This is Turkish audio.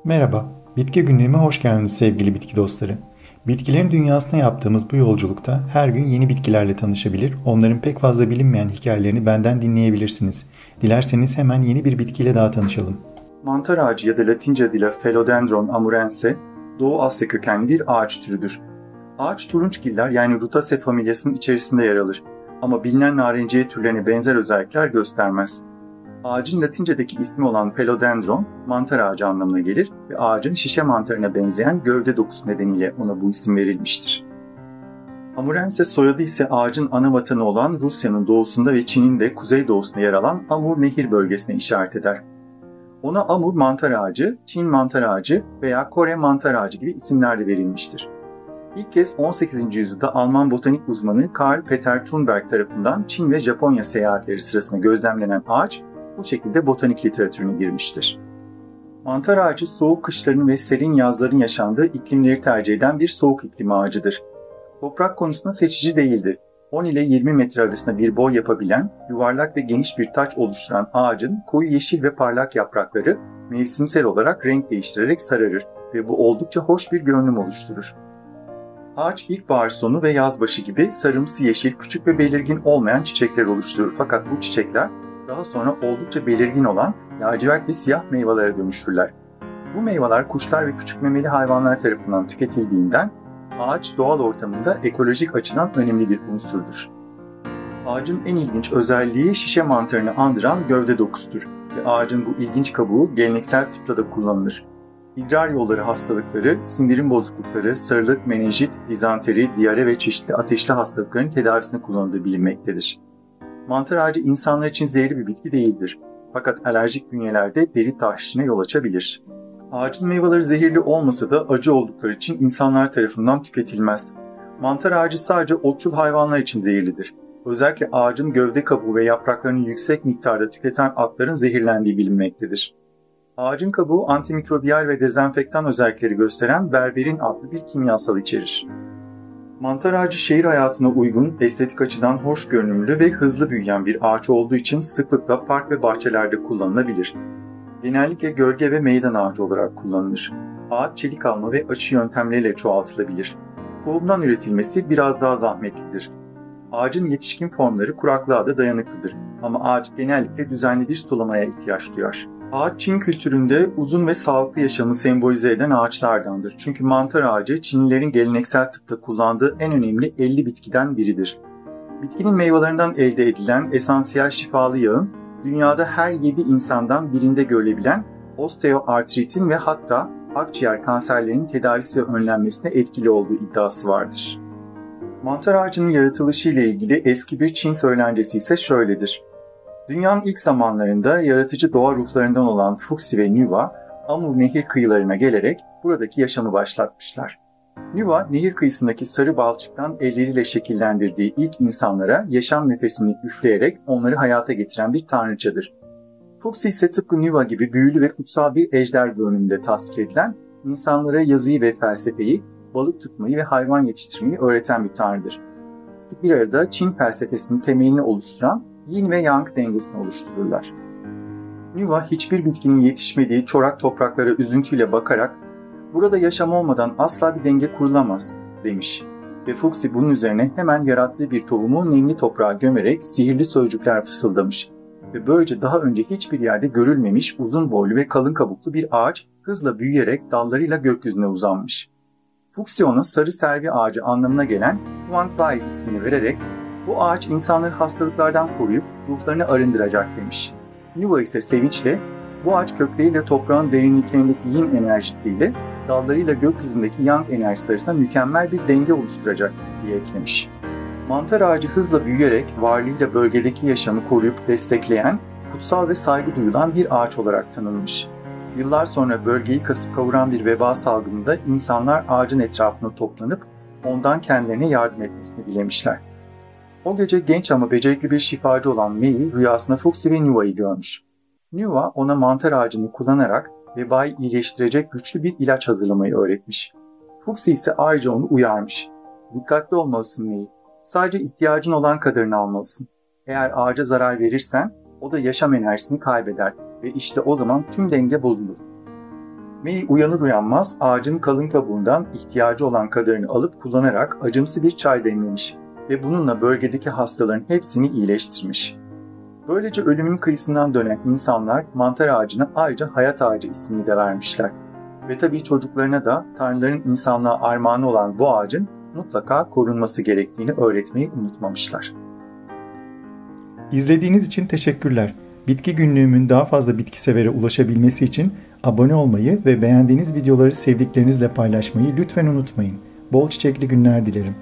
Merhaba, Bitki Günlüğü'me hoş geldiniz sevgili bitki dostları. Bitkilerin dünyasına yaptığımız bu yolculukta her gün yeni bitkilerle tanışabilir, onların pek fazla bilinmeyen hikayelerini benden dinleyebilirsiniz. Dilerseniz hemen yeni bir bitkiyle daha tanışalım. Mantar ağacı ya da Latince adıyla Philodendron amurense, Doğu Asya kökenli bir ağaç türüdür. Ağaç turunçgiller yani Rutaceae familyasının içerisinde yer alır ama bilinen narenciye türlerine benzer özellikler göstermez. Ağacın Latince'deki ismi olan Philodendron, mantar ağacı anlamına gelir ve ağacın şişe mantarına benzeyen gövde dokusu nedeniyle ona bu isim verilmiştir. Amurense soyadı ise ağacın ana vatanı olan Rusya'nın doğusunda ve Çin'in de kuzeydoğusunda yer alan Amur Nehir bölgesine işaret eder. Ona Amur mantar ağacı, Çin mantar ağacı veya Kore mantar ağacı gibi isimler de verilmiştir. İlk kez 18. yüzyılda Alman botanik uzmanı Karl Peter Thunberg tarafından Çin ve Japonya seyahatleri sırasında gözlemlenen ağaç, bu şekilde botanik literatürüne girmiştir. Mantar ağacı soğuk kışların ve serin yazların yaşandığı iklimleri tercih eden bir soğuk iklim ağacıdır. Toprak konusunda seçici değildir. 10 ile 20 metre arasında bir boy yapabilen, yuvarlak ve geniş bir taç oluşturan ağacın koyu yeşil ve parlak yaprakları mevsimsel olarak renk değiştirerek sararır ve bu oldukça hoş bir görünüm oluşturur. Ağaç ilkbahar sonu ve yaz başı gibi sarımsı yeşil küçük ve belirgin olmayan çiçekler oluşturur fakat bu çiçekler daha sonra oldukça belirgin olan lacivert ve siyah meyvelere dönüşürler. Bu meyveler kuşlar ve küçük memeli hayvanlar tarafından tüketildiğinden ağaç doğal ortamında ekolojik açıdan önemli bir unsurdur. Ağacın en ilginç özelliği şişe mantarını andıran gövde dokusudur ve ağacın bu ilginç kabuğu geleneksel tıpta da kullanılır. İdrar yolları hastalıkları, sindirim bozuklukları, sarılık, menenjit, dizanteri, diyare ve çeşitli ateşli hastalıkların tedavisine kullanıldığı bilinmektedir. Mantar ağacı insanlar için zehirli bir bitki değildir. Fakat alerjik bünyelerde deri tahrişine yol açabilir. Ağacın meyveleri zehirli olmasa da acı oldukları için insanlar tarafından tüketilmez. Mantar ağacı sadece otçul hayvanlar için zehirlidir. Özellikle ağacın gövde kabuğu ve yapraklarını yüksek miktarda tüketen atların zehirlendiği bilinmektedir. Ağacın kabuğu antimikrobiyal ve dezenfektan özellikleri gösteren berberin adlı bir kimyasal içerir. Mantar ağacı şehir hayatına uygun, estetik açıdan hoş görünümlü ve hızlı büyüyen bir ağaç olduğu için sıklıkla park ve bahçelerde kullanılabilir. Genellikle gölge ve meydan ağacı olarak kullanılır. Ağaç çelik alma ve açı yöntemleriyle çoğaltılabilir. Tohumdan üretilmesi biraz daha zahmetlidir. Ağacın yetişkin formları kuraklığa da dayanıklıdır ama ağaç genellikle düzenli bir sulamaya ihtiyaç duyar. Ağaç Çin kültüründe uzun ve sağlıklı yaşamı sembolize eden ağaçlardandır. Çünkü mantar ağacı Çinlilerin geleneksel tıpta kullandığı en önemli 50 bitkiden biridir. Bitkinin meyvelerinden elde edilen esansiyel şifalı yağın dünyada her 7 insandan birinde görülebilen osteoartritin ve hatta akciğer kanserlerinin tedavisi ve önlenmesine etkili olduğu iddiası vardır. Mantar ağacının yaratılışı ile ilgili eski bir Çin söylencesi ise şöyledir. Dünyanın ilk zamanlarında yaratıcı doğa ruhlarından olan Fuxi ve Nuwa, Amur Nehir kıyılarına gelerek buradaki yaşamı başlatmışlar. Nuwa, nehir kıyısındaki sarı balçıktan elleriyle şekillendirdiği ilk insanlara yaşam nefesini üfleyerek onları hayata getiren bir tanrıçadır. Fuxi ise tıpkı Nuwa gibi büyülü ve kutsal bir ejder görünümünde tasvir edilen, insanlara yazıyı ve felsefeyi, balık tutmayı ve hayvan yetiştirmeyi öğreten bir tanrıdır. İkisi bir arada Çin felsefesinin temelini oluşturan Yin ve Yang dengesini oluştururlar. Nuwa hiçbir bitkinin yetişmediği çorak topraklara üzüntüyle bakarak "Burada yaşam olmadan asla bir denge kurulamaz" demiş ve Fuxi bunun üzerine hemen yarattığı bir tohumu nemli toprağa gömerek sihirli sözcükler fısıldamış ve böylece daha önce hiçbir yerde görülmemiş uzun boylu ve kalın kabuklu bir ağaç hızla büyüyerek dallarıyla gökyüzüne uzanmış. Fuxi ona sarı servi ağacı anlamına gelen Huang Bai ismini vererek bu ağaç insanları hastalıklardan koruyup ruhlarını arındıracak demiş. Nuwa ise sevinçle bu ağaç kökleriyle toprağın derinliklerindeki yin enerjisiyle dallarıyla gökyüzündeki yang enerjisi arasında mükemmel bir denge oluşturacak diye eklemiş. Mantar ağacı hızla büyüyerek varlığıyla bölgedeki yaşamı koruyup destekleyen, kutsal ve saygı duyulan bir ağaç olarak tanınmış. Yıllar sonra bölgeyi kasıp kavuran bir veba salgınında insanlar ağacın etrafına toplanıp ondan kendilerine yardım etmesini dilemişler. O gece genç ama becerikli bir şifacı olan Mei rüyasında Fuxi ve Nuwa'yı görmüş. Nuwa ona mantar ağacını kullanarak vebayı iyileştirecek güçlü bir ilaç hazırlamayı öğretmiş. Fuxi ise ayrıca onu uyarmış. "Dikkatli olmalısın Mei. Sadece ihtiyacın olan kadarını almalısın. Eğer ağaca zarar verirsen o da yaşam enerjisini kaybeder ve işte o zaman tüm denge bozulur." May uyanır uyanmaz ağacın kalın kabuğundan ihtiyacı olan kadarını alıp kullanarak acımsı bir çay demlemiş ve bununla bölgedeki hastaların hepsini iyileştirmiş. Böylece ölümün kıyısından dönen insanlar mantar ağacına ayrıca hayat ağacı ismini de vermişler. Ve tabii çocuklarına da tanrıların insanlığa armağanı olan bu ağacın mutlaka korunması gerektiğini öğretmeyi unutmamışlar. İzlediğiniz için teşekkürler. Bitki Günlüğümün daha fazla bitkisevere ulaşabilmesi için abone olmayı ve beğendiğiniz videoları sevdiklerinizle paylaşmayı lütfen unutmayın. Bol çiçekli günler dilerim.